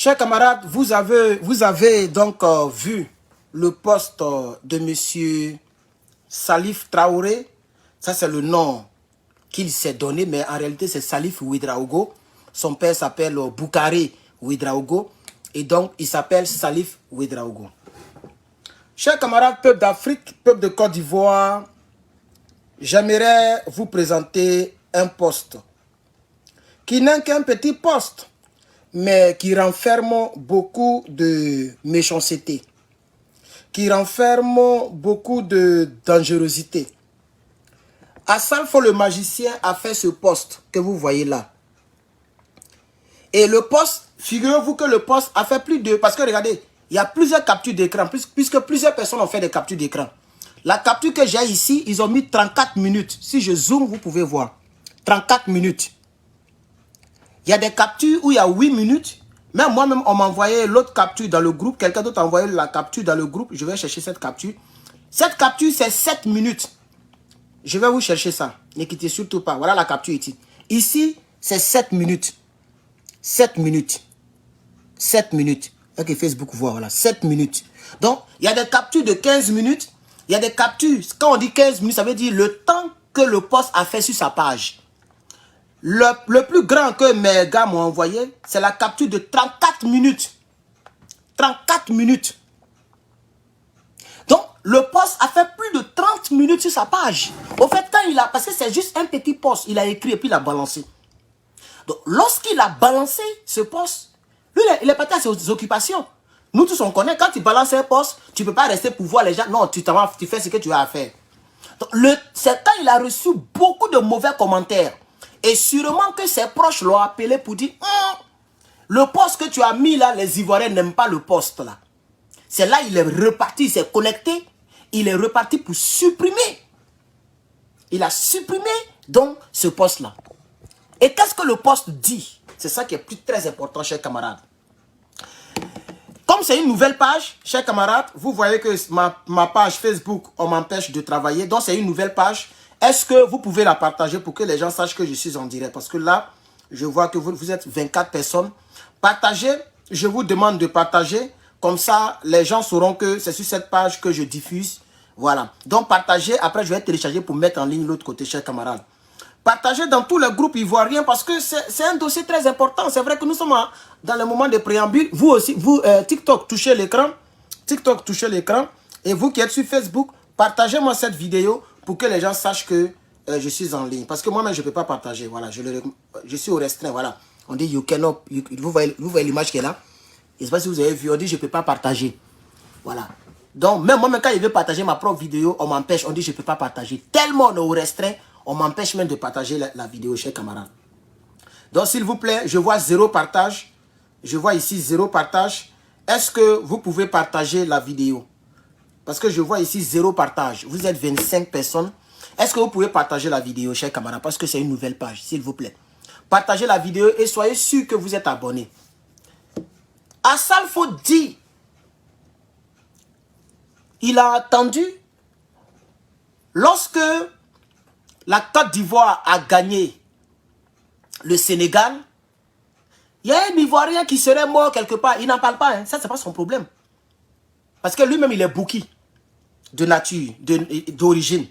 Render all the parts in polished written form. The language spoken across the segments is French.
Chers camarades, vous avez donc vu le poste de monsieur Salif Traoré. Ça, c'est le nom qu'il s'est donné, mais en réalité, c'est Salif Ouedraogo. Son père s'appelle Boukari Ouedraogo. Et donc, il s'appelle Salif Ouedraogo. Chers camarades, peuple d'Afrique, peuple de Côte d'Ivoire, j'aimerais vous présenter un poste qui n'est qu'un petit poste, mais qui renferme beaucoup de méchanceté, qui renferme beaucoup de dangerosité. Assalfo le magicien a fait ce poste que vous voyez là. Et le poste, figurez-vous que le poste a fait plus de... Parce que regardez, il y a plusieurs captures d'écran, puisque plusieurs personnes ont fait des captures d'écran. La capture que j'ai ici, ils ont mis 34 minutes. Si je zoome, vous pouvez voir. 34 minutes. Il y a des captures où il y a 8 minutes. Même moi-même, on m'a envoyé l'autre capture dans le groupe. Quelqu'un d'autre a envoyé la capture dans le groupe. Je vais chercher cette capture. Cette capture, c'est 7 minutes. Je vais vous chercher ça. Ne quittez surtout pas. Voilà la capture ici. Ici, c'est 7 minutes. 7 minutes. 7 minutes. Ok, Facebook voit, voilà. 7 minutes. Donc, il y a des captures de 15 minutes. Il y a des captures. Quand on dit 15 minutes, ça veut dire le temps que le poste a fait sur sa page. Le plus grand que mes gars m'ont envoyé, c'est la capture de 34 minutes. 34 minutes. Donc, le poste a fait plus de 30 minutes sur sa page. Au fait, quand il a... Parce que c'est juste un petit poste. Il a écrit et puis il a balancé. Donc, lorsqu'il a balancé ce poste, lui, il est parti à ses occupations. Nous tous, on connaît. Quand tu balances un poste, tu ne peux pas rester pour voir les gens. Non, tu fais ce que tu as à faire. Donc, c'est quand il a reçu beaucoup de mauvais commentaires. Et sûrement que ses proches l'ont appelé pour dire le poste que tu as mis là, les Ivoiriens n'aiment pas le poste là. C'est là il est reparti, il s'est connecté. Il est reparti pour supprimer. Il a supprimé donc ce poste là. Et qu'est-ce que le poste dit? C'est ça qui est plus très important, chers camarades. Comme c'est une nouvelle page, chers camarades, vous voyez que ma page Facebook, on m'empêche de travailler. Donc c'est une nouvelle page. Est-ce que vous pouvez la partager pour que les gens sachent que je suis en direct? Parce que là, je vois que vous êtes 24 personnes. Partagez, je vous demande de partager. Comme ça, les gens sauront que c'est sur cette page que je diffuse. Voilà. Donc partagez, après je vais télécharger pour mettre en ligne l'autre côté, chers camarades. Partagez dans tous les groupes ivoiriens parce que c'est un dossier très important. C'est vrai que nous sommes dans le moment de préambule. Vous aussi, vous, TikTok, touchez l'écran. TikTok, touchez l'écran. Et vous qui êtes sur Facebook, partagez-moi cette vidéo pour que les gens sachent que je suis en ligne. Parce que moi-même, je ne peux pas partager. Voilà, je suis au restreint. Voilà. On dit, you cannot. Vous voyez l'image qui est là? Je ne sais pas si vous avez vu. On dit, je ne peux pas partager. Voilà. Donc, même moi-même, quand je veux partager ma propre vidéo, on m'empêche. On dit, je ne peux pas partager. Tellement on est au restreint, on m'empêche même de partager la vidéo, chers camarades. Donc, s'il vous plaît, je vois 0 partage. Je vois ici 0 partage. Est-ce que vous pouvez partager la vidéo? Parce que je vois ici 0 partage. Vous êtes 25 personnes. Est-ce que vous pouvez partager la vidéo, chers camarades? Parce que c'est une nouvelle page, s'il vous plaît. Partagez la vidéo et soyez sûr que vous êtes abonnés. Assalfo dit, il a attendu lorsque la Côte d'Ivoire a gagné le Sénégal. Il y a un Ivoirien qui serait mort quelque part. Il n'en parle pas. Hein. Ça, c'est pas son problème. Parce que lui-même, il est bouki de nature, d'origine.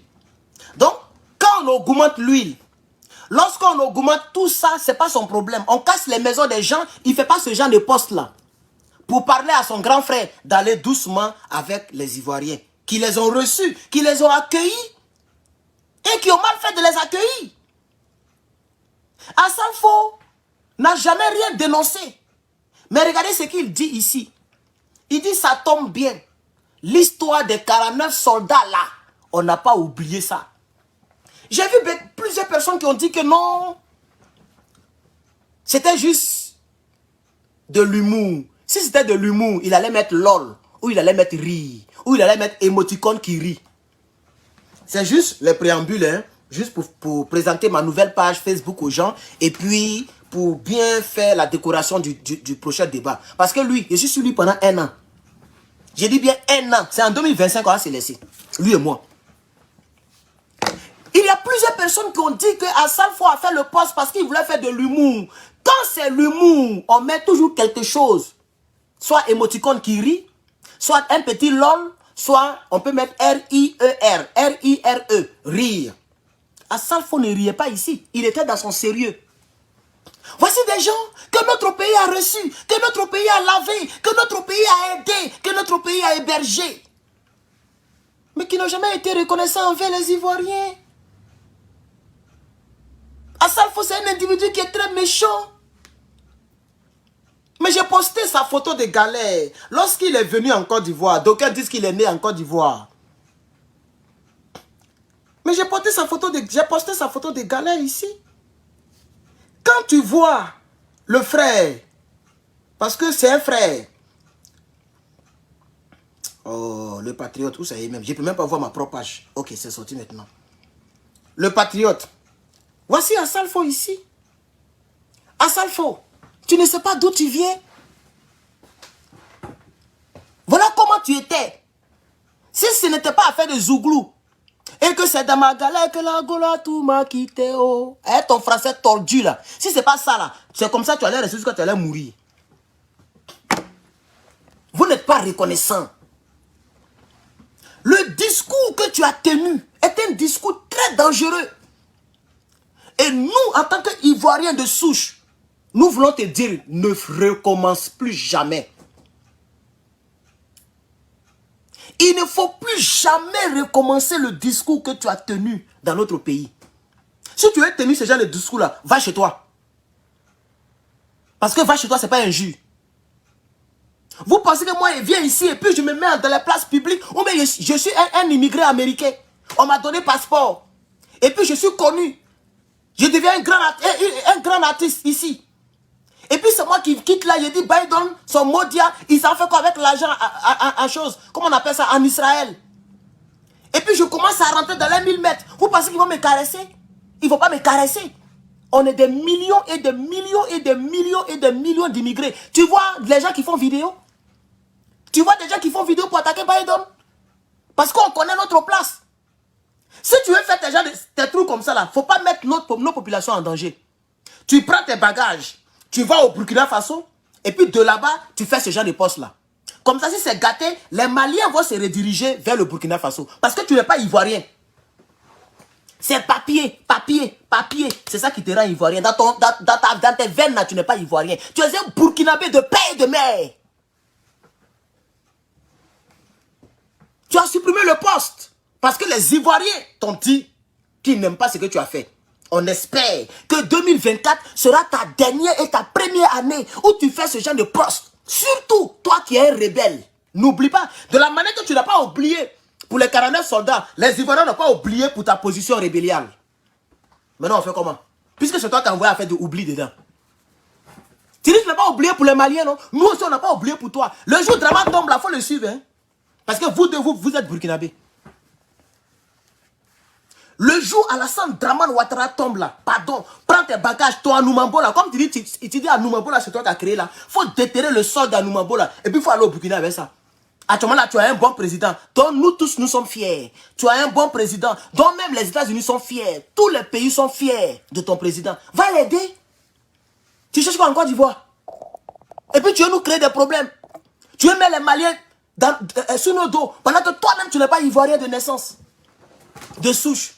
Donc, quand on augmente l'huile, lorsqu'on augmente tout ça, c'est pas son problème. On casse les maisons des gens, il ne fait pas ce genre de poste-là. Pour parler à son grand frère, d'aller doucement avec les Ivoiriens, qui les ont reçus, qui les ont accueillis, et qui ont mal fait de les accueillir. Assalfo n'a jamais rien dénoncé. Mais regardez ce qu'il dit ici. Il dit ça tombe bien. L'histoire des 49 soldats là, on n'a pas oublié ça. J'ai vu plusieurs personnes qui ont dit que non, c'était juste de l'humour. Si c'était de l'humour, il allait mettre lol, ou il allait mettre rire, ou il allait mettre émoticône qui rit. C'est juste les préambules, hein, juste pour présenter ma nouvelle page Facebook aux gens, et puis pour bien faire la décoration du prochain débat. Parce que lui, je suis sur lui pendant 1 an. J'ai dit bien 1 an. C'est en 2025 qu'on va se laisser. Lui et moi. Il y a plusieurs personnes qui ont dit que Assalfo a fait le poste parce qu'il voulait faire de l'humour. Quand c'est l'humour, on met toujours quelque chose soit émoticône qui rit, soit un petit lol, soit on peut mettre R-I-E-R, R-I-R-E, rire. Assalfo ne riait pas ici, il était dans son sérieux. Voici des gens que notre pays a reçus, que notre pays a lavé, que notre pays a aidé, que notre pays a hébergé. Mais qui n'ont jamais été reconnaissants envers les Ivoiriens. Assalfo, c'est un individu qui est très méchant. Mais j'ai posté sa photo de galère lorsqu'il est venu en Côte d'Ivoire. D'aucuns disent qu'il est né en Côte d'Ivoire. Mais j'ai posté sa photo de galère ici. Quand tu vois le frère, parce que c'est un frère. Oh, le patriote, où ça y est même? Je ne peux même pas voir ma propre page. Ok, c'est sorti maintenant. Le patriote. Voici Assalfo ici. Assalfo, tu ne sais pas d'où tu viens. Voilà comment tu étais. Si ce n'était pas affaire de Zouglou, et que c'est dans ma galère que la Gola tout m'a quitté. Oh. Eh, ton français tordu là. Si c'est pas ça là, c'est comme ça que tu allais rester jusqu'à tu allais mourir. Vous n'êtes pas reconnaissant. Le discours que tu as tenu est un discours très dangereux. Et nous, en tant qu'Ivoiriens de souche, nous voulons te dire, ne recommence plus jamais. Il ne faut plus jamais recommencer le discours que tu as tenu dans notre pays. Si tu as tenu ce genre de discours-là, va chez toi. Parce que va chez toi, ce n'est pas injure. Vous pensez que moi, je viens ici et puis je me mets dans les places publiques, ou bien je suis un immigré américain. On m'a donné passeport. Et puis je suis connu. Je deviens un grand artiste ici. Et puis c'est moi qui quitte là, je dis Biden, son Modia, il s'en fait quoi avec l'argent en chose, comment on appelle ça, en Israël. Et puis je commence à rentrer dans les 1000 mètres. Vous pensez qu'ils vont me caresser? Ils ne vont pas me caresser. On est des millions et des millions et des millions et des millions d'immigrés. Tu vois les gens qui font vidéo? Tu vois des gens qui font vidéo pour attaquer Biden? Parce qu'on connaît notre place. Si tu veux faire tes trucs comme ça là, il ne faut pas mettre nos populations en danger. Tu prends tes bagages. Tu vas au Burkina Faso, et puis de là-bas, tu fais ce genre de poste-là. Comme ça, si c'est gâté, les Maliens vont se rediriger vers le Burkina Faso. Parce que tu n'es pas ivoirien. C'est papier. C'est ça qui te rend ivoirien. Dans tes veines, là, tu n'es pas ivoirien. Tu es un Burkinabé de paix et de mer. Tu as supprimé le poste. Parce que les Ivoiriens t'ont dit qu'ils n'aiment pas ce que tu as fait. On espère que 2024 sera ta dernière et ta première année où tu fais ce genre de poste. Surtout, toi qui es un rebelle. N'oublie pas, de la manière que tu n'as pas oublié pour les 49 soldats, les Ivoiriens n'ont pas oublié pour ta position rébelliale. Maintenant, on fait comment? Puisque c'est toi qui as envoyé à faire de oubli dedans. Tu dis que tu n'as pas oublié pour les Maliens, non? Nous aussi, on n'a pas oublié pour toi. Le jour où Drama tombe là, il faut le suivre. Hein? Parce que vous êtes burkinabé. Le jour Alassane Draman Ouattara tombe là, pardon, prends tes bagages, toi à Noumambo là, comme tu dis à Noumambo là, c'est toi qui as créé là, il faut déterrer le sol d'à Noumambo là, et puis il faut aller au Burkina avec ça. Actuellement là, tu as un bon président, dont nous tous nous sommes fiers. Tu as un bon président, dont même les États-Unis sont fiers. Tous les pays sont fiers de ton président. Va l'aider. Tu cherches quoi en Côte d'Ivoire? Et puis tu veux nous créer des problèmes. Tu veux mettre les Maliens sous nos dos, pendant que toi-même tu n'es pas ivoirien de naissance, de souche.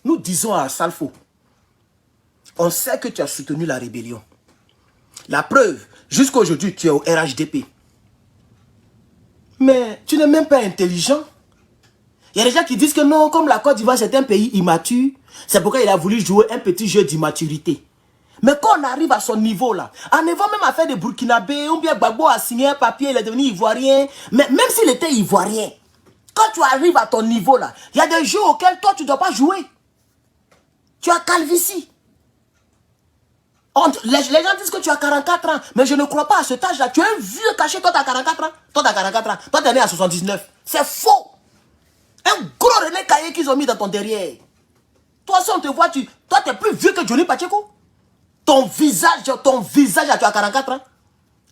Nous disons à Salfo, on sait que tu as soutenu la rébellion. La preuve, jusqu'à aujourd'hui, tu es au RHDP. Mais tu n'es même pas intelligent. Il y a des gens qui disent que non, comme la Côte d'Ivoire, c'est un pays immature, c'est pourquoi il a voulu jouer un petit jeu d'immaturité. Mais quand on arrive à son niveau là, en avant même à faire des Burkinabés, ou bien Gbagbo a signé un papier, il est devenu ivoirien, mais même s'il était ivoirien, quand tu arrives à ton niveau là, il y a des jeux auxquels toi tu ne dois pas jouer. Tu as calvitie. Les gens disent que tu as 44 ans, mais je ne crois pas à cet âge-là. Tu es un vieux caché, toi tu as 44 ans. Toi tu as 44 ans. Toi tu es né à 79. C'est faux. Un gros René Caillé qu'ils ont mis dans ton derrière. Toi si on te voit, toi tu es plus vieux que Johnny Pacheco. Ton visage, tu as 44 ans.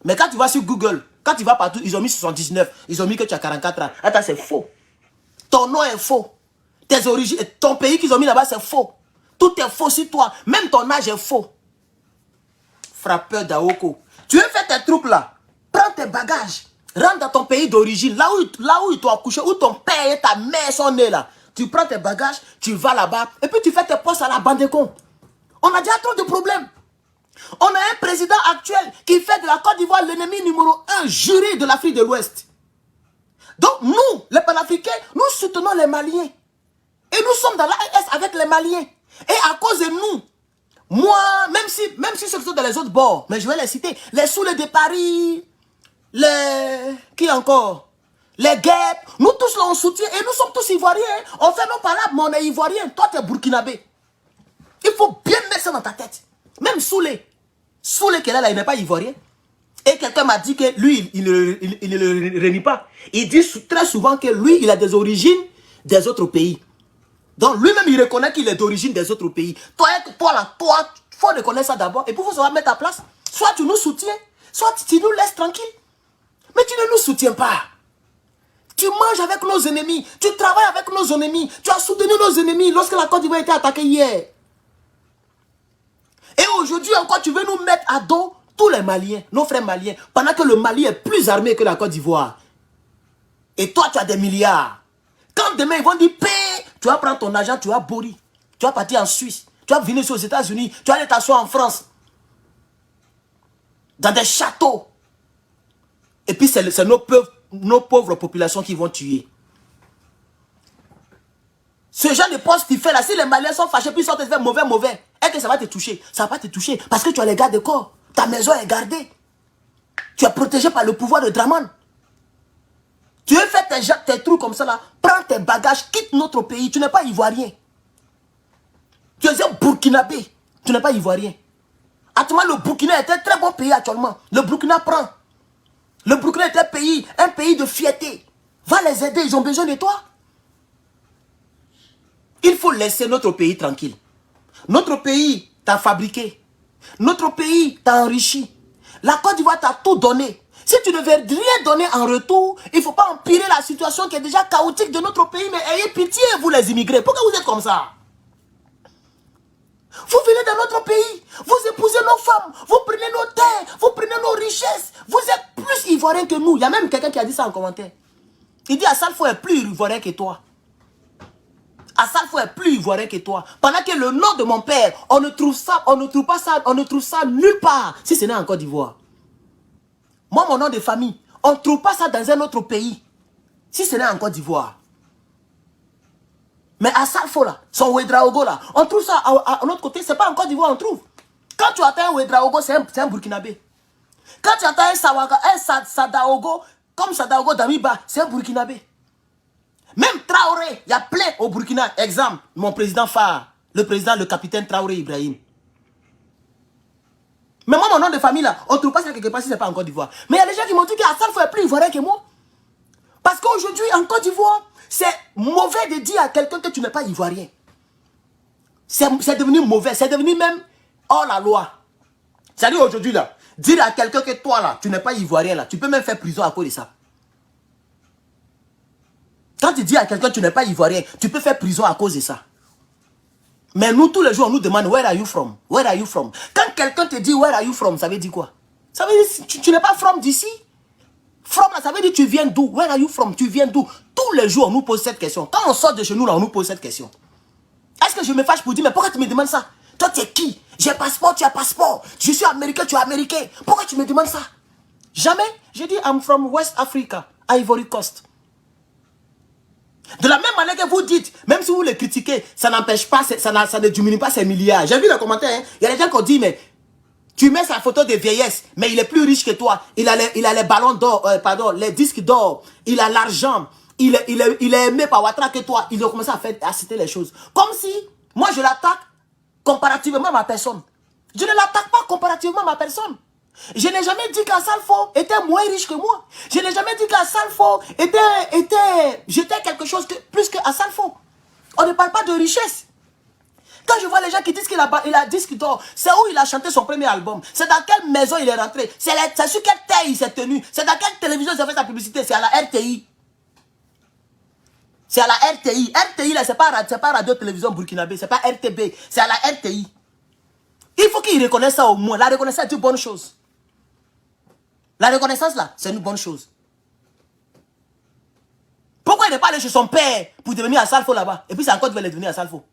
Mais quand tu vas sur Google, quand tu vas partout, ils ont mis 79. Ils ont mis que tu as 44 ans. Attends, c'est faux. Ton nom est faux. Tes origines, ton pays qu'ils ont mis là-bas, c'est faux. Tout est faux sur toi. Même ton âge est faux. frappeur d'Aoko. Tu veux faire tes trucs là. Prends tes bagages. Rentre dans ton pays d'origine. Là où ils t'ont accouché, où ton père et ta mère sont nés là. Tu prends tes bagages, tu vas là-bas. Et puis tu fais tes postes à la bande de cons. On a déjà trop de problèmes. On a un président actuel qui fait de la Côte d'Ivoire l'ennemi numéro 1 juré de l'Afrique de l'Ouest. Donc nous, les panafricains, nous soutenons les Maliens. Et nous sommes dans l'AES avec les Maliens. Et à cause de nous, moi, même si ceux qui sont dans les autres bords, mais je vais les citer, les Soulés de Paris, les... Qui encore? Les guêpes, nous tous là on soutient et nous sommes tous Ivoiriens. Hein. On fait nos palabres, mais on est Ivoiriens. Toi, tu es Burkinabé. Il faut bien mettre ça dans ta tête. Même Soulé qui est là, il n'est pas Ivoirien. Et quelqu'un m'a dit que lui, il ne le renie pas. Il dit très souvent que lui, il a des origines des autres pays. Donc lui-même, il reconnaît qu'il est d'origine des autres pays. Toi, il faut reconnaître ça d'abord. Et puis, il faut savoir mettre à place. Soit tu nous soutiens, soit tu nous laisses tranquilles. Mais tu ne nous soutiens pas. Tu manges avec nos ennemis. Tu travailles avec nos ennemis. Tu as soutenu nos ennemis lorsque la Côte d'Ivoire a été attaquée hier. Et aujourd'hui encore, tu veux nous mettre à dos tous les Maliens, nos frères maliens, pendant que le Mali est plus armé que la Côte d'Ivoire. Et toi, tu as des milliards. Quand demain, ils vont dire, paix, tu vas prendre ton argent, tu vas bourrer. Tu vas partir en Suisse. Tu vas venir aux États-Unis. Tu vas aller t'asseoir en France. Dans des châteaux. Et puis, c'est nos pauvres populations qui vont tuer. Ce genre de poste tu fais là, si les Maliens sont fâchés, puis ils sont te faire mauvais, est-ce que ça va te toucher? Ça va pas te toucher parce que tu as les gardes de corps. Ta maison est gardée. Tu es protégé par le pouvoir de Draman. Tu veux faire tes trucs comme ça là, prends tes bagages, quitte notre pays. Tu n'es pas ivoirien. Tu es un Burkinabé. Tu n'es pas ivoirien. Actuellement, le Burkina est un très bon pays actuellement. Le Burkina prend. Le Burkina est un pays de fierté. Va les aider, ils ont besoin de toi. Il faut laisser notre pays tranquille. Notre pays t'a fabriqué. Notre pays t'a enrichi. La Côte d'Ivoire t'a tout donné. Si tu ne veux rien donner en retour, il ne faut pas empirer la situation qui est déjà chaotique de notre pays. Mais ayez pitié, vous les immigrés. Pourquoi vous êtes comme ça? Vous venez dans notre pays, vous épousez nos femmes, vous prenez nos terres, vous prenez nos richesses. Vous êtes plus ivoiriens que nous. Il y a même quelqu'un qui a dit ça en commentaire. Il dit Assalfo est plus ivoirien que toi. Assalfo est plus ivoirien que toi. Pendant que le nom de mon père, on ne trouve ça nulle part, si ce n'est en Côte d'Ivoire. Moi, mon nom de famille, on ne trouve pas ça dans un autre pays, si ce n'est en Côte d'Ivoire. Mais Assalfo là, son Ouedraogo là, on trouve ça à l'autre côté, c'est pas en Côte d'Ivoire, on trouve. Quand tu attends un Ouedraogo, c'est un Burkinabé. Quand tu attends un Sadaogo, comme Sadaogo d'Amiba, c'est un Burkinabé. Même Traoré, il y a plein au Burkina. Exemple, mon président phare, le capitaine Traoré Ibrahim. Mais moi, mon nom de famille là, on ne trouve pas ça quelque part si ce n'est pas en Côte d'Ivoire. Mais il y a des gens qui m'ont dit qu'Assalfo est plus ivoirien que moi. Parce qu'aujourd'hui, en Côte d'Ivoire, c'est mauvais de dire à quelqu'un que tu n'es pas ivoirien. C'est devenu mauvais, c'est devenu même hors la loi. C'est-à-dire aujourd'hui là, dire à quelqu'un que toi là, tu n'es pas ivoirien là, tu peux même faire prison à cause de ça. Quand tu dis à quelqu'un que tu n'es pas ivoirien, tu peux faire prison à cause de ça. Mais nous, tous les jours, on nous demande, where are you from? Where are you from? Quand quelqu'un te dit, where are you from, ça veut dire quoi? Ça veut dire, tu n'es pas from d'ici. From, là, ça veut dire, tu viens d'où? Where are you from? Tu viens d'où? Tous les jours, on nous pose cette question. Quand on sort de chez nous, là, on nous pose cette question. Est-ce que je me fâche pour dire, mais pourquoi tu me demandes ça? Toi, tu es qui? J'ai passeport, tu as passeport. Je suis américain, tu es américain. Pourquoi tu me demandes ça? Jamais. J'ai dit, I'm from West Africa, Ivory Coast. De la même manière que vous dites, même si vous le critiquez, ça n'empêche pas, ça ne diminue pas ses milliards. J'ai vu le commentaire, hein? Il y a des gens qui ont dit, mais tu mets sa photo de vieillesse, mais il est plus riche que toi. Il a les ballons d'or, les disques d'or, il a l'argent, il est aimé par Ouattara que toi. Il a commencé à citer les choses. Comme si, moi je l'attaque comparativement à ma personne. Je ne l'attaque pas comparativement à ma personne. Je n'ai jamais dit qu'Assalfo était moins riche que moi. Je n'ai jamais dit qu'Assalfo j'étais quelque chose plus qu'Assalfo. On ne parle pas de richesse. Quand je vois les gens qui disent qu'il a disque d'or, c'est où il a chanté son premier album. C'est dans quelle maison il est rentré. C'est sur quelle terre il s'est tenu. C'est dans quelle télévision il a fait sa publicité. C'est à la RTI. C'est à la RTI. RTI, là, c'est pas Radio Télévision Burkinabé. C'est pas RTB. C'est à la RTI. Il faut qu'il reconnaisse ça au moins. La reconnaissance est une bonne chose. La reconnaissance là, c'est une bonne chose. Pourquoi il n'est pas allé chez son père pour devenir à Salfo là-bas? Et puis c'est encore qu'il va devenir à Salfo.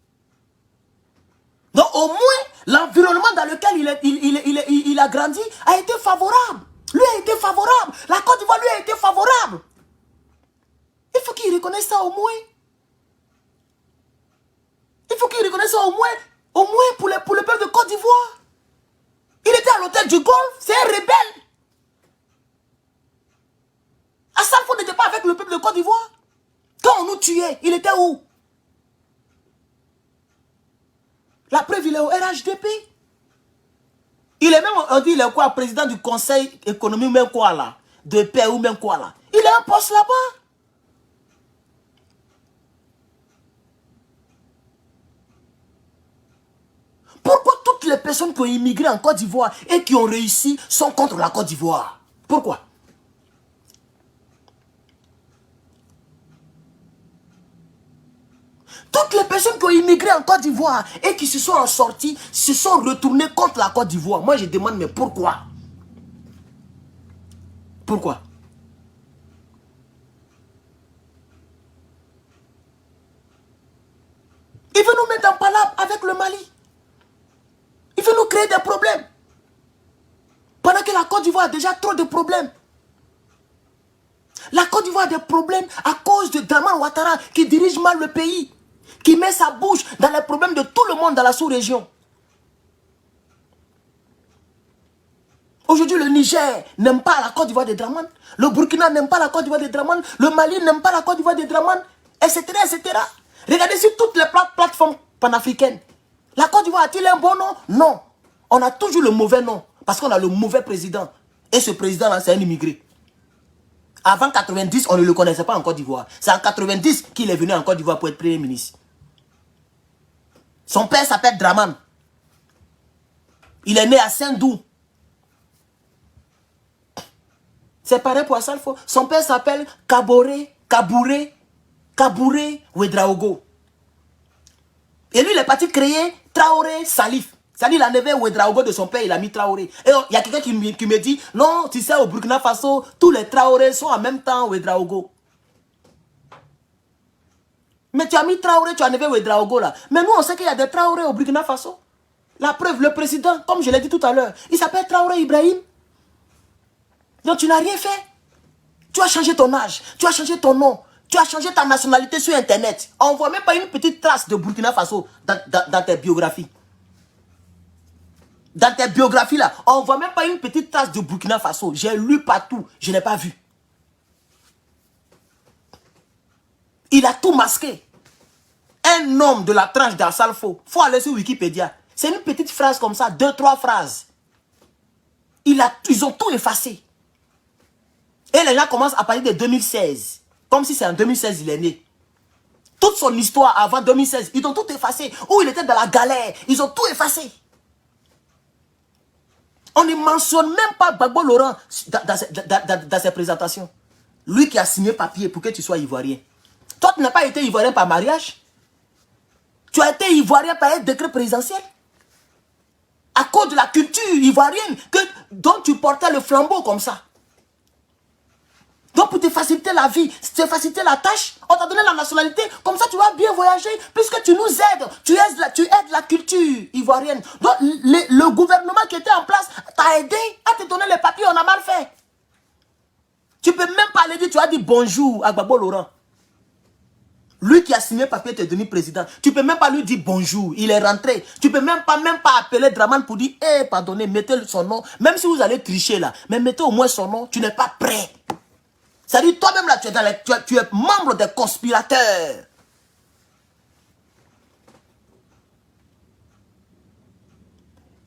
Donc au moins, l'environnement dans lequel il a grandi a été favorable. Lui a été favorable. La Côte d'Ivoire lui a été favorable. Il faut qu'il reconnaisse ça au moins. Il faut qu'il reconnaisse ça au moins pour le peuple de Côte d'Ivoire. Il était à l'hôtel du Golfe, c'est un rebelle. Salfo n'était pas avec le peuple de Côte d'Ivoire. Quand on nous tuait, il était où? La preuve, il est au RHDP. Il est même, on dit, il est quoi, président du conseil économique, même quoi là, de paix ou même quoi là. Il a un poste là-bas. Pourquoi toutes les personnes qui ont immigré en Côte d'Ivoire et qui ont réussi sont contre la Côte d'Ivoire? Pourquoi? Toutes les personnes qui ont immigré en Côte d'Ivoire et qui se sont en sortis se sont retournées contre la Côte d'Ivoire. Moi, je demande, mais pourquoi? Pourquoi? Il veut nous mettre en palabre avec le Mali. Il veut nous créer des problèmes. Pendant que la Côte d'Ivoire a déjà trop de problèmes. La Côte d'Ivoire a des problèmes à cause de Dramane Ouattara qui dirige mal le pays. Qui met sa bouche dans les problèmes de tout le monde dans la sous-région. Aujourd'hui, le Niger n'aime pas la Côte d'Ivoire de Dramane. Le Burkina n'aime pas la Côte d'Ivoire de Dramane. Le Mali n'aime pas la Côte d'Ivoire de Dramane. Etc. etc. Regardez sur toutes les plateformes panafricaines. La Côte d'Ivoire a-t-il un bon nom? Non. On a toujours le mauvais nom. Parce qu'on a le mauvais président. Et ce président-là, c'est un immigré. Avant 90, on ne le connaissait pas en Côte d'Ivoire. C'est en 90 qu'il est venu en Côte d'Ivoire pour être Premier ministre. Son père s'appelle Dramane. Il est né à Saint-Dou. C'est pareil pour Salfo. Son père s'appelle Kabouré Ouedraogo. Et lui, il est parti créer Traoré Salif. C'est-à-dire, il a enlevé Ouedraogo de son père, il a mis Traoré. Et il y a quelqu'un qui me dit, non, tu sais, au Burkina Faso, tous les Traoré sont en même temps Ouedraogo. Mais tu as mis Traoré, tu as enlevé Ouedraogo là. Mais nous, on sait qu'il y a des Traoré au Burkina Faso. La preuve, le président, comme je l'ai dit tout à l'heure, il s'appelle Traoré Ibrahim. Donc tu n'as rien fait. Tu as changé ton âge, tu as changé ton nom, tu as changé ta nationalité sur Internet. On ne voit même pas une petite trace de Burkina Faso dans tes biographies. Dans tes biographies là, on ne voit même pas une petite trace de Burkina Faso. J'ai lu partout, je n'ai pas vu. Il a tout masqué. Un homme de la tranche d'Assalfo, il faut aller sur Wikipédia. C'est une petite phrase comme ça, 2-3 phrases. Ils ont tout effacé. Et les gens commencent à parler de 2016. Comme si c'est en 2016 il est né. Toute son histoire avant 2016, ils ont tout effacé. Où il était dans la galère, ils ont tout effacé. On ne mentionne même pas Gbagbo Laurent dans ses présentations. Lui qui a signé papier pour que tu sois ivoirien. Toi, tu n'as pas été ivoirien par mariage. Tu as été ivoirien par un décret présidentiel. À cause de la culture ivoirienne dont tu portais le flambeau comme ça. Donc pour te faciliter la vie, te faciliter la tâche, on t'a donné la nationalité. Comme ça, tu vas bien voyager puisque tu nous aides. Tu aides la culture ivoirienne. Donc le gouvernement qui était en place t'a aidé à te donner les papiers, on a mal fait. Tu peux même pas aller dire, tu as dit bonjour à Gbagbo Laurent. Lui qui a signé le papier, tu es devenu président. Tu ne peux même pas lui dire bonjour, il est rentré. Tu ne peux même pas appeler Dramane pour dire, pardonnez, mettez son nom. Même si vous allez tricher là, mais mettez au moins son nom, tu n'es pas prêt. C'est-à-dire, toi-même là, tu es membre des conspirateurs.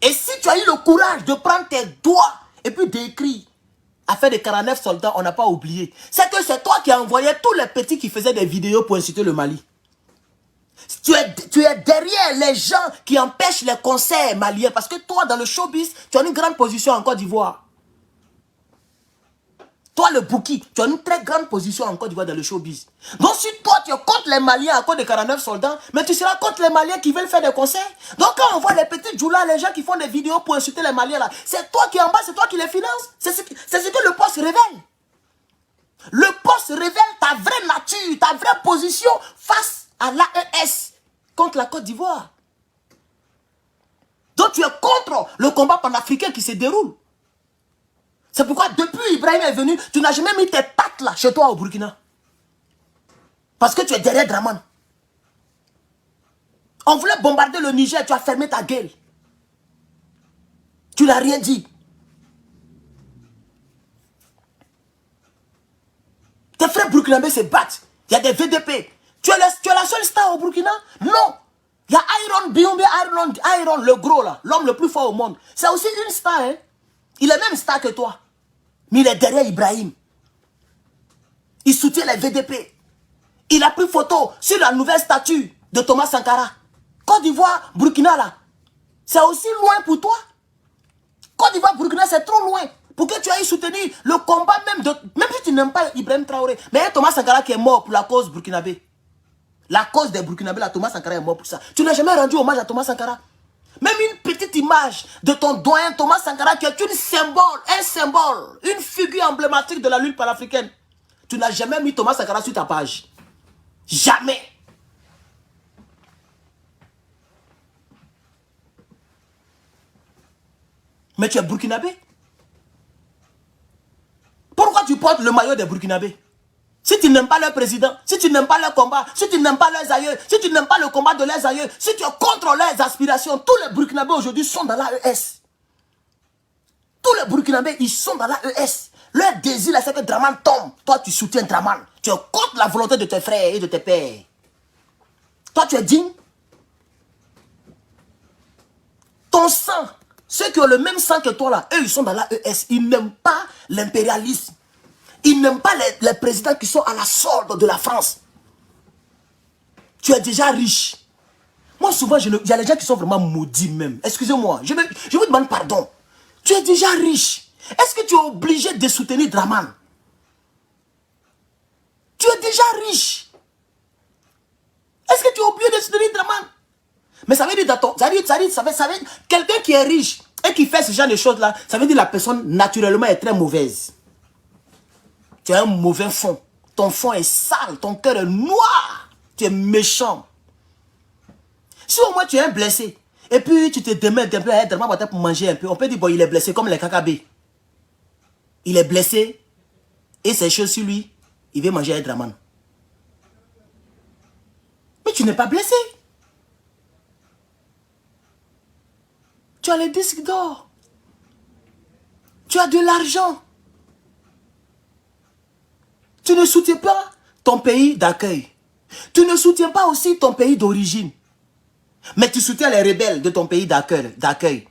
Et si tu as eu le courage de prendre tes doigts et puis d'écrire, affaire de 49 soldats, on n'a pas oublié. C'est que c'est toi qui as envoyé tous les petits qui faisaient des vidéos pour inciter le Mali. Tu es derrière les gens qui empêchent les concerts maliens. Parce que toi, dans le showbiz, tu as une grande position en Côte d'Ivoire. Toi, le Bouki, tu as une très grande position en Côte d'Ivoire dans le showbiz. Donc, si toi, tu es contre les Maliens à cause de 49 soldats, mais tu seras contre les Maliens qui veulent faire des concerts. Donc, quand on voit les petits djoulas, les gens qui font des vidéos pour insulter les Maliens, là, c'est toi qui es en bas, c'est toi qui les finances. C'est ce que le poste révèle. Le poste révèle ta vraie nature, ta vraie position face à l'AES contre la Côte d'Ivoire. Donc, tu es contre le combat panafricain qui se déroule. C'est pourquoi depuis Ibrahim est venu, tu n'as jamais mis tes pattes là chez toi au Burkina. Parce que tu es derrière Draman. On voulait bombarder le Niger, tu as fermé ta gueule. Tu n'as rien dit. Tes frères burkinabés se battent. Il y a des VDP. Tu es la seule star au Burkina? Non. Il y a Iron Biombe, Iron, le gros là, l'homme le plus fort au monde. C'est aussi une star, hein. Il est même star que toi. Mais il est derrière Ibrahim. Il soutient les VDP. Il a pris photo sur la nouvelle statue de Thomas Sankara. Côte d'Ivoire, Burkina là. C'est aussi loin pour toi. Côte d'Ivoire, Burkina, c'est trop loin. Pour que tu ailles soutenir le combat même si tu n'aimes pas Ibrahim Traoré. Mais il y a Thomas Sankara qui est mort pour la cause burkinabé. La cause des Burkinabés, là, Thomas Sankara est mort pour ça. Tu n'as jamais rendu hommage à Thomas Sankara. Même une petite image de ton doyen Thomas Sankara qui est un symbole, une figure emblématique de la lutte panafricaine. Tu n'as jamais mis Thomas Sankara sur ta page. Jamais. Mais tu es burkinabé. Pourquoi tu portes le maillot des Burkinabés? Si tu n'aimes pas leur président, si tu n'aimes pas leur combat, si tu n'aimes pas leurs aïeux, si tu n'aimes pas le combat de leurs aïeux, si tu es contre leurs aspirations, tous les Burkinabés aujourd'hui sont dans l'AES. Tous les Burkinabés, ils sont dans l'AES. Leur désir, c'est que Draman tombe. Toi, tu soutiens Draman. Tu es contre la volonté de tes frères et de tes pères. Toi, tu es digne. Ton sang, ceux qui ont le même sang que toi là, eux, ils sont dans l'AES. Ils n'aiment pas l'impérialisme. Ils n'aiment pas les présidents qui sont à la solde de la France. Tu es déjà riche. Moi, souvent, il y a des gens qui sont vraiment maudits même. Excusez-moi, je vous demande pardon. Tu es déjà riche. Est-ce que tu es obligé de soutenir Draman? Tu es déjà riche. Est-ce que tu es obligé de soutenir Draman? Mais ça veut dire, quelqu'un qui est riche et qui fait ce genre de choses-là, ça veut dire que la personne, naturellement, est très mauvaise. Tu as un mauvais fond. Ton fond est sale. Ton cœur est noir. Tu es méchant. Si au moins tu es un blessé, et puis tu te démènes un peu pour manger un peu, on peut dire, bon, il est blessé comme les KKB. Il est blessé, et c'est chaud sur lui, il veut manger un Draman. Mais tu n'es pas blessé. Tu as les disques d'or. Tu as de l'argent. Tu ne soutiens pas ton pays d'accueil. Tu ne soutiens pas aussi ton pays d'origine. Mais tu soutiens les rebelles de ton pays d'accueil.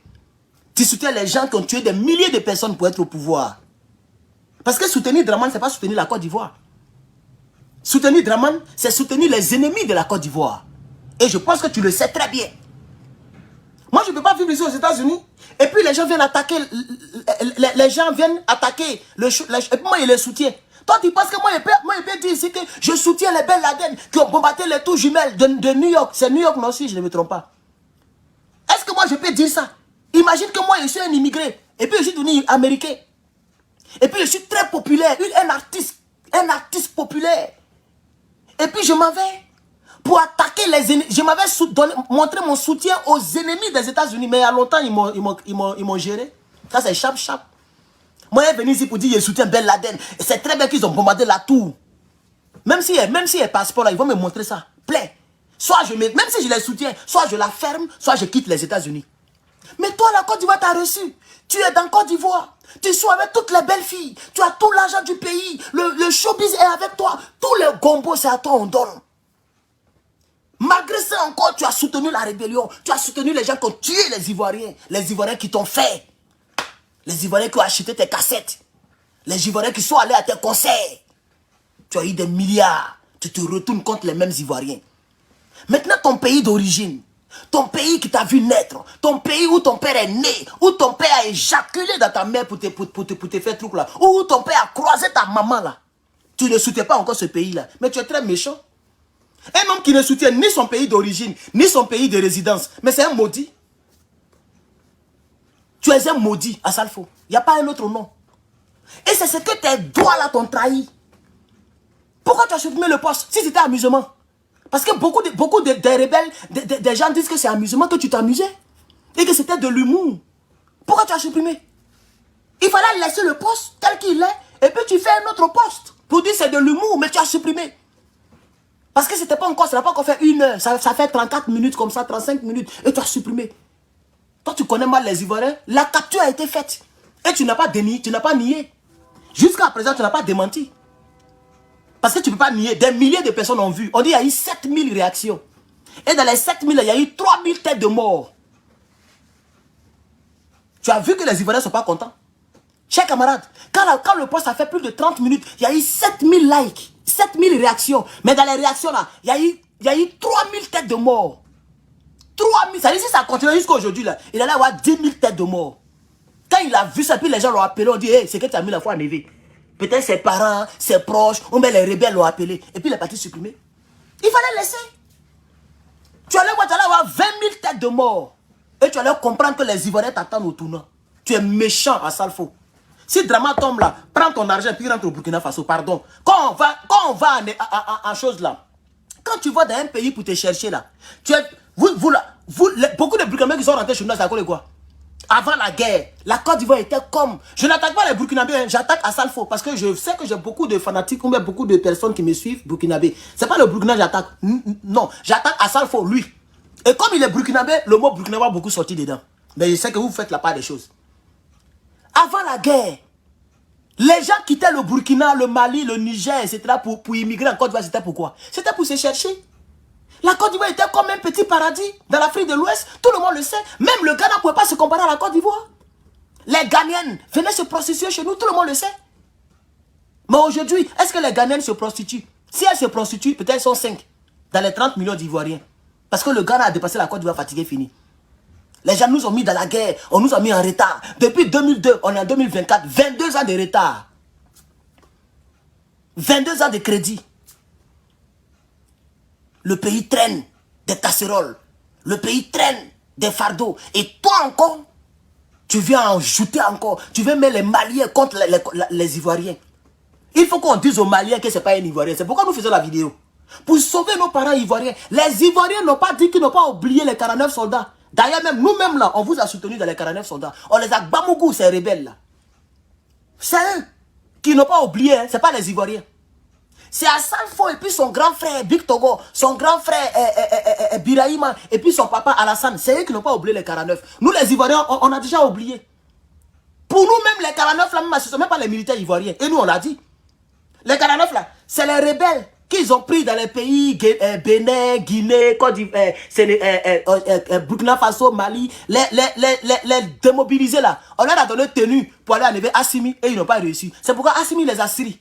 Tu soutiens les gens qui ont tué des milliers de personnes pour être au pouvoir. Parce que soutenir Draman, ce n'est pas soutenir la Côte d'Ivoire. Soutenir Draman, c'est soutenir les ennemis de la Côte d'Ivoire. Et je pense que tu le sais très bien. Moi, je ne peux pas vivre ici aux États-Unis. Et puis les gens viennent attaquer. Les gens viennent attaquer. Et puis moi, je les soutiens. Toi, tu penses que moi, je peux dire ici que je soutiens les Ben Laden qui ont bombardé les tours jumelles de New York. C'est New York, moi aussi, je ne me trompe pas. Est-ce que moi, je peux dire ça? Imagine que moi, je suis un immigré. Et puis, je suis devenu américain. Et puis, je suis très populaire. Un artiste populaire. Et puis, je m'en vais pour attaquer les ennemis. Je m'avais montré mon soutien aux ennemis des États-Unis. Mais il y a longtemps, ils m'ont géré. Ça, c'est chap. Moi, je suis venu ici pour dire que je soutiens Ben Laden. Et c'est très bien qu'ils ont bombardé la tour. Même si les passeports là, ils vont me montrer ça. Plein. Même si je les soutiens, soit je la ferme, soit je quitte les États-Unis. Mais toi, la Côte d'Ivoire t'a reçu. Tu es dans Côte d'Ivoire. Tu sois avec toutes les belles filles. Tu as tout l'argent du pays. Le showbiz est avec toi. Tous les gombos, c'est à toi, on donne. Malgré ça encore, tu as soutenu la rébellion. Tu as soutenu les gens qui ont tué les Ivoiriens. Les Ivoiriens qui t'ont fait. Les Ivoiriens qui ont acheté tes cassettes. Les Ivoiriens qui sont allés à tes concerts. Tu as eu des milliards. Tu te retournes contre les mêmes Ivoiriens. Maintenant, ton pays d'origine. Ton pays qui t'a vu naître. Ton pays où ton père est né. Où ton père a éjaculé dans ta mère pour te faire truc là. Où ton père a croisé ta maman là. Tu ne soutiens pas encore ce pays-là. Mais tu es très méchant. Un homme qui ne soutient ni son pays d'origine, ni son pays de résidence. Mais c'est un maudit. Tu es un maudit, Assalfo. Il n'y a pas un autre nom. Et c'est ce que tes doigts là t'ont trahi. Pourquoi tu as supprimé le poste si c'était amusement? Parce que beaucoup de rebelles, des gens disent que c'est amusement, que tu t'amusais. Et que c'était de l'humour. Pourquoi tu as supprimé? Il fallait laisser le poste tel qu'il est. Et puis tu fais un autre poste. Pour dire que c'est de l'humour, mais tu as supprimé. Parce que c'était pas encore, ça n'a pas encore fait 1 heure. Ça fait 34 minutes comme ça, 35 minutes. Et tu as supprimé. Toi, tu connais mal les Ivoiriens. La capture a été faite. Et tu n'as pas dénié, tu n'as pas nié. Jusqu'à présent, tu n'as pas démenti. Parce que tu ne peux pas nier. Des milliers de personnes ont vu. On dit qu'il y a eu 7000 réactions. Et dans les 7000, il y a eu 3000 têtes de mort. Tu as vu que les Ivoiriens ne sont pas contents. Chers camarades, quand le poste a fait plus de 30 minutes, il y a eu 7000 likes, 7000 réactions. Mais dans les réactions là, il y a eu 3000 têtes de mort. 3000, ça veut dire si ça continue jusqu'à aujourd'hui là, il allait avoir 10 000 têtes de mort. Quand il a vu ça, puis les gens l'ont appelé, on dit, hey, c'est que tu as mis la foi en éveil. Peut-être ses parents, ses proches, ou bien les rebelles l'ont appelé. Et puis il est parti supprimer. Il fallait laisser. Tu allais avoir 20 000 têtes de mort. Et tu allais comprendre que les Ivoiriens t'attendent au tournant. Tu es méchant à Salfo. Si Drama tombe là, prends ton argent et puis rentre au Burkina Faso, pardon. Quand on va en chose là, quand tu vas dans un pays pour te chercher là, beaucoup de Burkinabés qui sont rentrés chez nous, c'est à cause de quoi? Avant la guerre, la Côte d'Ivoire était comme... Je n'attaque pas les Burkinabés, hein, j'attaque à Salfo. Parce que je sais que j'ai beaucoup de fanatiques, ou même beaucoup de personnes qui me suivent, Burkinabés. C'est pas le Burkina que j'attaque. Non, j'attaque à Salfo, lui. Et comme il est Burkinabé, le mot Burkinabé a beaucoup sorti dedans. Mais je sais que vous faites la part des choses. Avant la guerre, les gens quittaient le Burkina, le Mali, le Niger, etc. pour immigrer en Côte d'Ivoire. C'était pourquoi? C'était pour se chercher. La Côte d'Ivoire était comme un petit paradis dans l'Afrique de l'Ouest. Tout le monde le sait. Même le Ghana ne pouvait pas se comparer à la Côte d'Ivoire. Les Ghanéennes venaient se prostituer chez nous. Tout le monde le sait. Mais aujourd'hui, est-ce que les Ghanéennes se prostituent? Si elles se prostituent, peut-être elles sont 5 dans les 30 millions d'Ivoiriens. Parce que le Ghana a dépassé la Côte d'Ivoire fatigué, fini. Les gens nous ont mis dans la guerre. On nous a mis en retard. Depuis 2002, on est en 2024. 22 ans de retard. 22 ans de crédit. Le pays traîne des casseroles. Le pays traîne des fardeaux. Et toi encore, tu viens en ajouter encore. Tu veux mettre les Maliens contre les Ivoiriens. Il faut qu'on dise aux Maliens que ce n'est pas un Ivoirien. C'est pourquoi nous faisons la vidéo. Pour sauver nos parents ivoiriens. Les Ivoiriens n'ont pas dit qu'ils n'ont pas oublié les 49 soldats. D'ailleurs, même nous-mêmes là, on vous a soutenu dans les 49 soldats. On les a bamougou, ces rebelles là. C'est eux qui n'ont pas oublié, hein. Ce n'est pas les Ivoiriens. C'est Assalfo et puis son grand frère Big Togo, son grand frère Birahima et puis son papa Alassane. C'est eux qui n'ont pas oublié les 49. Nous les Ivoiriens, on a déjà oublié. Pour nous-mêmes, les 49 là, ce ne sont même pas les militaires ivoiriens. Et nous, on l'a dit. Les 49 là, c'est les rebelles qu'ils ont pris dans les pays Bénin, Guinée, Côte d'Ivoire, Burkina Faso, Mali, les démobilisés là. On leur a donné tenue pour aller enlever Assimi et ils n'ont pas réussi. C'est pourquoi Assimi les a scellés.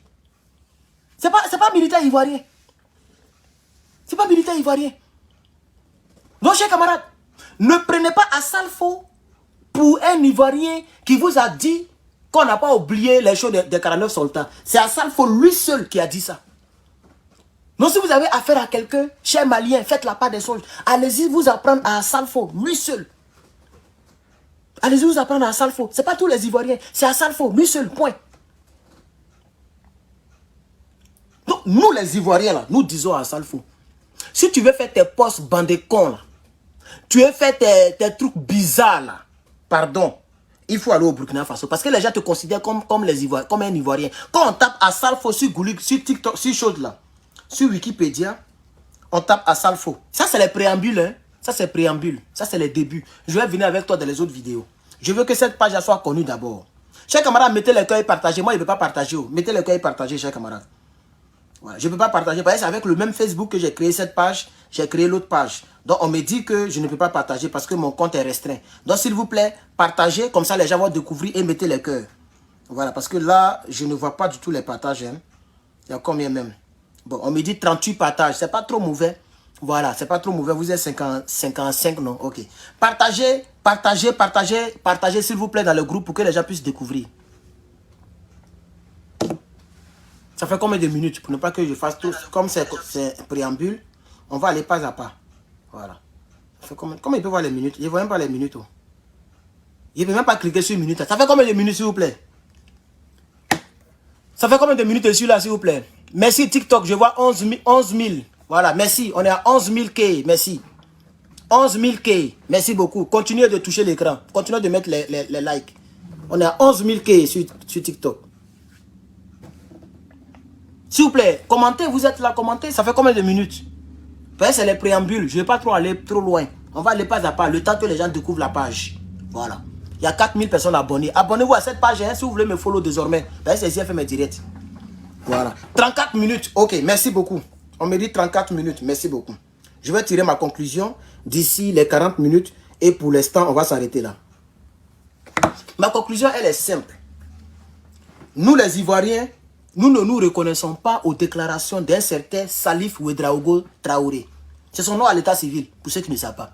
C'est pas militaire ivoirien. C'est pas militaire ivoirien. Donc, chers camarades, ne prenez pas Assalfo pour un Ivoirien qui vous a dit qu'on n'a pas oublié les choses des 49 soldats. C'est Assalfo lui seul qui a dit ça. Donc si vous avez affaire à quelqu'un, cher Malien, faites la part des choses. Allez-y vous apprendre à Assalfo, lui seul. Allez-y vous apprendre à Assalfo. Ce n'est pas tous les Ivoiriens, c'est Assalfo, lui seul, point. Donc nous les Ivoiriens, là, nous disons à Assalfo, si tu veux faire tes postes bandés cons, là, tu veux faire tes trucs bizarres, là, pardon, il faut aller au Burkina Faso. Parce que les gens te considèrent comme un Ivoirien. Quand on tape Assalfo sur Google, sur TikTok, sur chose là, sur Wikipédia, on tape Assalfo. Ça, c'est les préambules. Hein? Ça, c'est préambule. Ça, c'est les débuts. Je vais venir avec toi dans les autres vidéos. Je veux que cette page soit connue d'abord. Chers camarades, mettez le cœur et partagez. Moi, je ne peux pas partager. Mettez le cœur et partagez, chers camarades. Voilà. Je ne peux pas partager. Parce que c'est avec le même Facebook que j'ai créé cette page. J'ai créé l'autre page. Donc, on me dit que je ne peux pas partager parce que mon compte est restreint. Donc, s'il vous plaît, partagez. Comme ça, les gens vont découvrir et mettez le cœur. Voilà. Parce que là, je ne vois pas du tout les partages. Hein. Il y a combien même? Bon, on me dit 38 partages. C'est pas trop mauvais. Voilà, c'est pas trop mauvais. Vous êtes 55, non? Ok. Partagez, s'il vous plaît dans le groupe pour que les gens puissent découvrir. Ça fait combien de minutes? Pour ne pas que je fasse tout. Comme c'est un préambule, on va aller pas à pas. Voilà. Ça fait combien il peut voir les minutes? Il ne voit même pas les minutes. Oh. Il ne peut même pas cliquer sur une minute. Ça fait combien de minutes, s'il vous plaît? Ça fait combien de minutes dessus là, s'il vous plaît? Merci TikTok, je vois 11 000. Voilà, merci. On est à 11 000 K. Merci. 11 000 K. Merci beaucoup. Continuez de toucher l'écran. Continuez de mettre les likes. On est à 11 000 K sur TikTok. S'il vous plaît, commentez. Vous êtes là, commentez. Ça fait combien de minutes? C'est les préambules. Je ne vais pas trop aller trop loin. On va aller pas à pas. Le temps que les gens découvrent la page. Voilà. Il y a 4000 personnes abonnées. Abonnez-vous à cette page hein, si vous voulez me follow désormais. C'est ici, elle fait mes directs. Voilà. 34 minutes. Ok, merci beaucoup. On me dit 34 minutes. Merci beaucoup. Je vais tirer ma conclusion d'ici les 40 minutes. Et pour l'instant, on va s'arrêter là. Ma conclusion, elle est simple. Nous, les Ivoiriens, nous ne nous reconnaissons pas aux déclarations d'un certain Salif Ouedraogo Traoré. C'est son nom à l'état civil, pour ceux qui ne savent pas.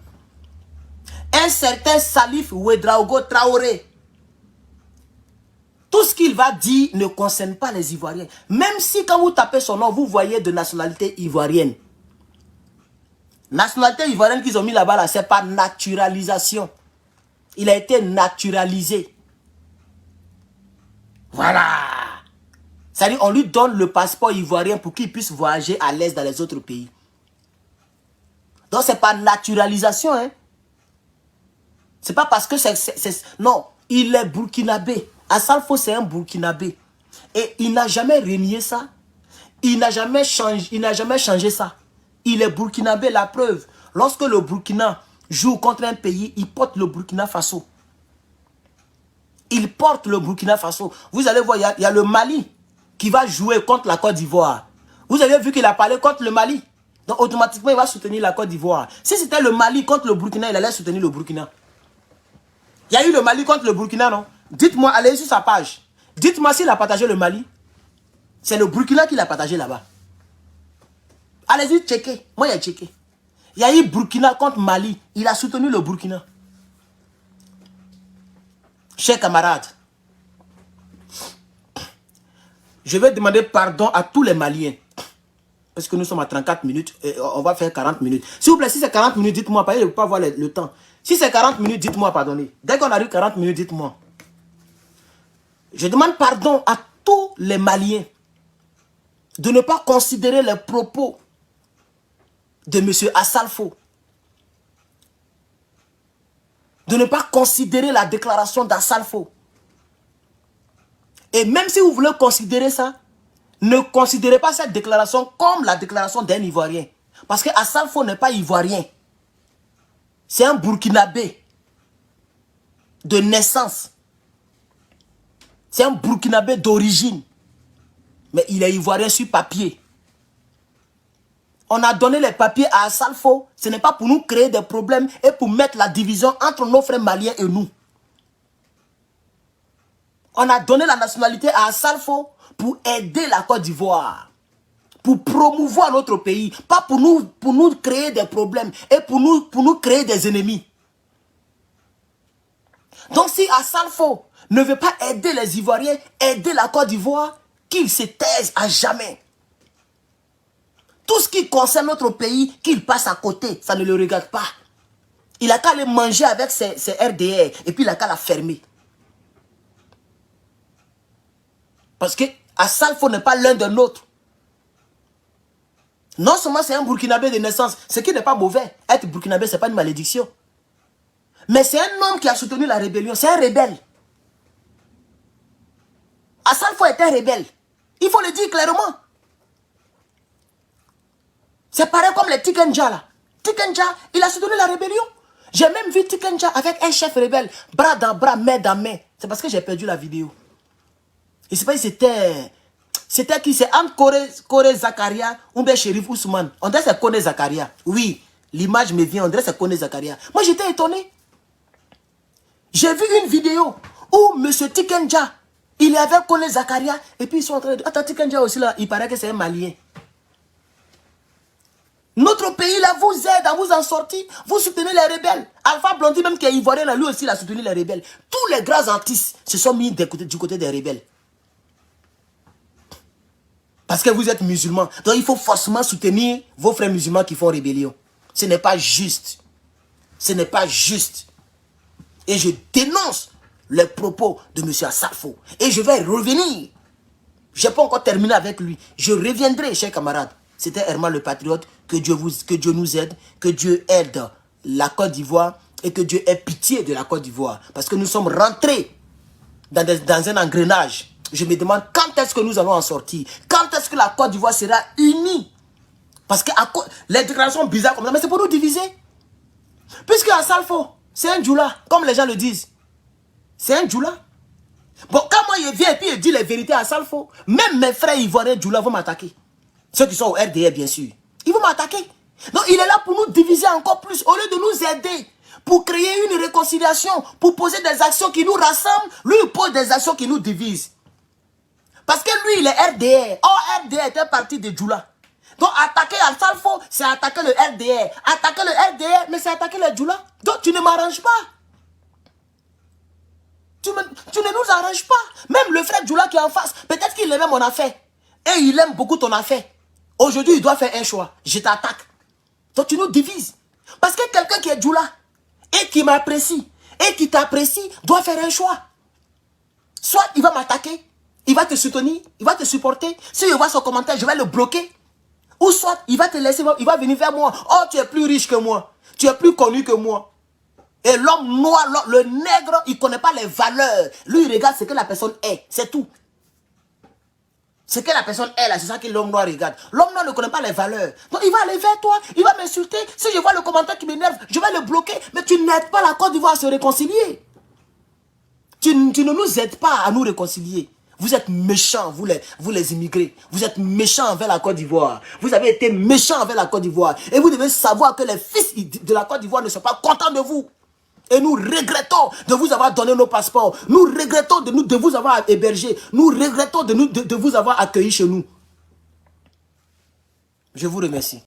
Un certain Salif Ouedraogo Traoré. Tout ce qu'il va dire ne concerne pas les Ivoiriens. Même si quand vous tapez son nom, vous voyez de nationalité ivoirienne. Nationalité ivoirienne qu'ils ont mis là-bas, là, c'est par naturalisation. Il a été naturalisé. Voilà. C'est-à-dire on lui donne le passeport ivoirien pour qu'il puisse voyager à l'aise dans les autres pays. Donc c'est par naturalisation. Hein. C'est pas parce que c'est... Non, il est burkinabé. Assalfo, c'est un burkinabé. Et il n'a jamais renié ça. Il n'a jamais changé ça. Il est burkinabé, la preuve. Lorsque le Burkina joue contre un pays, il porte le Burkina Faso. Il porte le Burkina Faso. Vous allez voir, il y a le Mali qui va jouer contre la Côte d'Ivoire. Vous avez vu qu'il a parlé contre le Mali. Donc automatiquement, il va soutenir la Côte d'Ivoire. Si c'était le Mali contre le Burkina, il allait soutenir le Burkina. Il y a eu le Mali contre le Burkina, non? Dites-moi, allez sur sa page. Dites-moi s'il a partagé le Mali. C'est le Burkina qui l'a partagé là-bas. Allez-y, checker. Moi, j'ai checké. Il y a eu Burkina contre Mali. Il a soutenu le Burkina. Chers camarades, je vais demander pardon à tous les Maliens. Parce que nous sommes à 34 minutes et on va faire 40 minutes. S'il vous plaît, si c'est 40 minutes, dites-moi. Je ne peux pas voir le temps. Si c'est 40 minutes, dites-moi, pardonnez. Dès qu'on arrive 40 minutes, dites-moi. Je demande pardon à tous les Maliens de ne pas considérer les propos de M. Assalfo. De ne pas considérer la déclaration d'Assalfo. Et même si vous voulez considérer ça, ne considérez pas cette déclaration comme la déclaration d'un Ivoirien. Parce que Assalfo n'est pas Ivoirien. C'est un Burkinabé de naissance. C'est un Burkinabé d'origine. Mais il est Ivoirien sur papier. On a donné les papiers à Assalfo. Ce n'est pas pour nous créer des problèmes et pour mettre la division entre nos frères maliens et nous. On a donné la nationalité à Assalfo pour aider la Côte d'Ivoire. Pour promouvoir notre pays. Pas pour nous créer des problèmes et pour nous créer des ennemis. Donc si Assalfo ne veut pas aider les Ivoiriens, aider la Côte d'Ivoire, qu'il se taise à jamais. Tout ce qui concerne notre pays, qu'il passe à côté, ça ne le regarde pas. Il a qu'à aller manger avec ses RDR et puis il a qu'à la fermer. Parce que Assalfo n'est pas l'un de nôtres. Non seulement c'est un Burkinabé de naissance, ce qui n'est pas mauvais. Être Burkinabé, ce n'est pas une malédiction. Mais c'est un homme qui a soutenu la rébellion. C'est un rebelle. Assalfo est un rebelle. Il faut le dire clairement. C'est pareil comme les Tikenja là. Tikenja, il a soutenu la rébellion. J'ai même vu Tikenja avec un chef rebelle, bras dans bras, main dans main. C'est parce que j'ai perdu la vidéo. Je ne sais pas si c'était... C'était qui? C'est entre Kone Zakaria ou bien Chérif Ousmane. On dirait que c'est Kone Zakaria. Oui, l'image me vient, on dirait que c'est Kone Zakaria. Moi j'étais étonné. J'ai vu une vidéo où M. Tikenja, il est avec Kone Zakaria et puis ils sont en train de... Attends, Tikenja aussi là, il paraît que c'est un Malien. Notre pays là vous aide à vous en sortir. Vous soutenez les rebelles. Alpha Blondy même qui est ivoirien là, lui aussi il a soutenu les rebelles. Tous les grands artistes se sont mis du côté des rebelles. Parce que vous êtes musulmans. Donc il faut forcément soutenir vos frères musulmans qui font rébellion. Ce n'est pas juste. Ce n'est pas juste. Et je dénonce les propos de M. Assafo. Et je vais revenir. Je n'ai pas encore terminé avec lui. Je reviendrai, chers camarades. C'était Herman le Patriote. Que Dieu nous aide. Que Dieu aide la Côte d'Ivoire. Et que Dieu ait pitié de la Côte d'Ivoire. Parce que nous sommes rentrés dans un engrenage. Je me demande quand est-ce que nous allons en sortir. Quand est-ce que la Côte d'Ivoire sera unie. Parce que les déclarations bizarres comme ça, mais c'est pour nous diviser. Puisque Assafo, c'est un djoula, comme les gens le disent. C'est un djoula. Bon, quand moi je viens et puis je dis les vérités à Assafo, même mes frères ivoiriens djoula vont m'attaquer. Ceux qui sont au RDR, bien sûr. Ils vont m'attaquer. Donc il est là pour nous diviser encore plus, au lieu de nous aider. Pour créer une réconciliation, pour poser des actions qui nous rassemblent, lui il pose des actions qui nous divisent. Parce que lui il est RDR. Or RDR est un parti de djoula. Donc attaquer Assafo, c'est attaquer le RDR. Attaquer le RDR, mais c'est attaquer le djoula. Donc tu ne m'arranges pas. Tu ne nous arranges pas. Même le frère djoula qui est en face, peut-être qu'il aime mon affaire. Et il aime beaucoup ton affaire. Aujourd'hui, il doit faire un choix. Je t'attaque. Donc tu nous divises. Parce que quelqu'un qui est djoula et qui m'apprécie et qui t'apprécie doit faire un choix. Soit il va m'attaquer, il va te soutenir, il va te supporter. Si je vois son commentaire, je vais le bloquer. Ou soit il va te laisser, il va venir vers moi. Oh, tu es plus riche que moi. Tu es plus connu que moi. Et l'homme noir, le nègre, il ne connaît pas les valeurs. Lui, il regarde ce que la personne est. C'est tout. Ce que la personne est là, c'est ça que l'homme noir regarde. L'homme noir ne connaît pas les valeurs. Donc il va aller vers toi, il va m'insulter. Si je vois le commentaire qui m'énerve, je vais le bloquer. Mais tu n'aides pas la Côte d'Ivoire à se réconcilier. Tu ne nous aides pas à nous réconcilier. Vous êtes méchants, vous les immigrés. Vous êtes méchants envers la Côte d'Ivoire. Vous avez été méchants envers la Côte d'Ivoire. Et vous devez savoir que les fils de la Côte d'Ivoire ne sont pas contents de vous. Et nous regrettons de vous avoir donné nos passeports. Nous regrettons de vous avoir hébergé. Nous regrettons de vous avoir accueillis chez nous. Je vous remercie.